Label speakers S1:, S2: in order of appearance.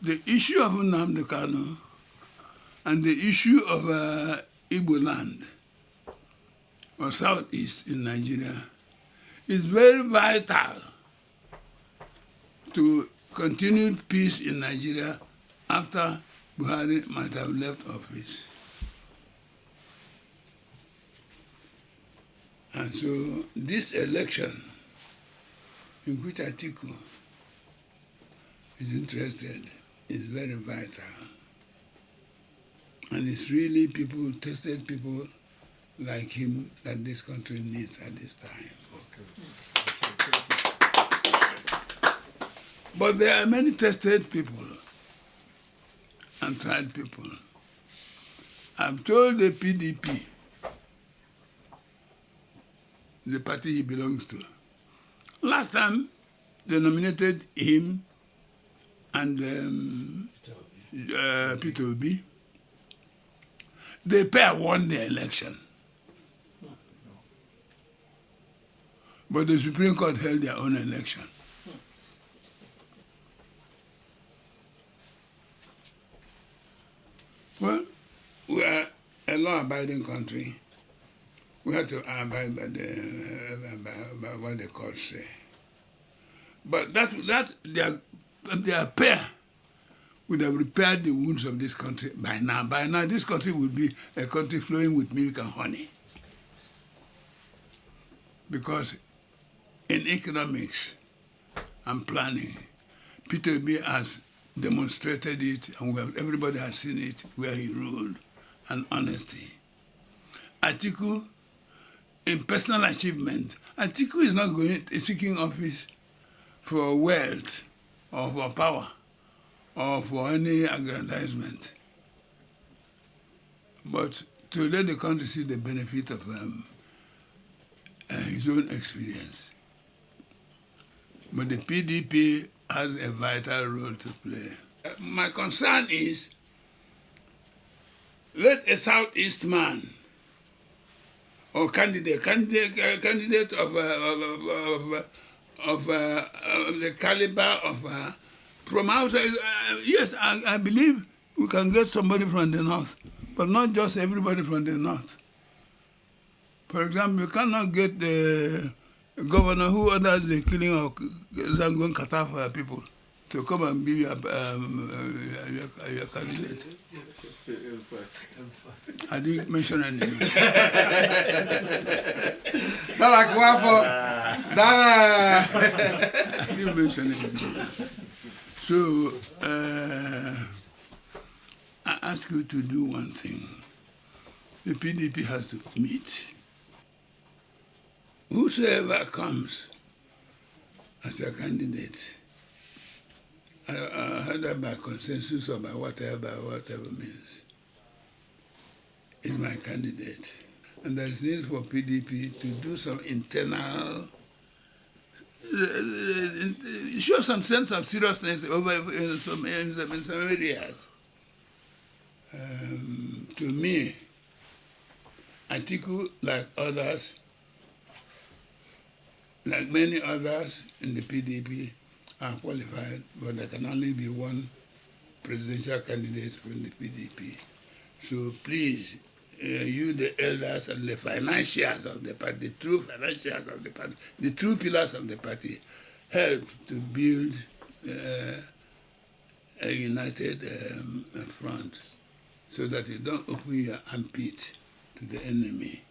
S1: The issue of Nnamdi Kanu and the issue of Igbo land or southeast in Nigeria is very vital to continued peace in Nigeria after Buhari might have left office. And so this election in which Atiku is interested is very vital. And it's really people, tested people like him that this country needs at this time. But there are many tested people and tried people. I've told the PDP, the party he belongs to, last time they nominated him and Peter Obi. The pair won the election. But the Supreme Court held their own election. Well, we are a law-abiding country. We have to abide by what the courts say. But their pair would have repaired the wounds of this country by now. By now, this country would be a country flowing with milk and honey. Because in economics and planning, Peter Obi has demonstrated it, and everybody has seen it, where he ruled, and honesty. Atiku, in personal achievement, Atiku is not seeking office for wealth or for power or for any aggrandizement, but to let the country see the benefit of his own experience. But the PDP has a vital role to play. My concern is, let a Southeast man or candidate of the caliber of from outside. Yes, I believe we can get somebody from the north, but not just everybody from the north. For example, you cannot get the governor who orders the killing of Zangon Katafa people to come and be your candidate. I didn't mention any name. I didn't mention any name. So, I ask you to do one thing. The PDP has to meet. Whosoever comes as a candidate, either by consensus or by whatever means, is my candidate. And there is need for PDP to do some internal, show some sense of seriousness in some areas. To me, Atiku, like others, like many others in the PDP, are qualified, but there can only be one presidential candidate from the PDP. So please, you, the elders and the financiers of the party, the true financiers of the party, the true pillars of the party, help to build a united front so that you don't open your armpit to the enemy.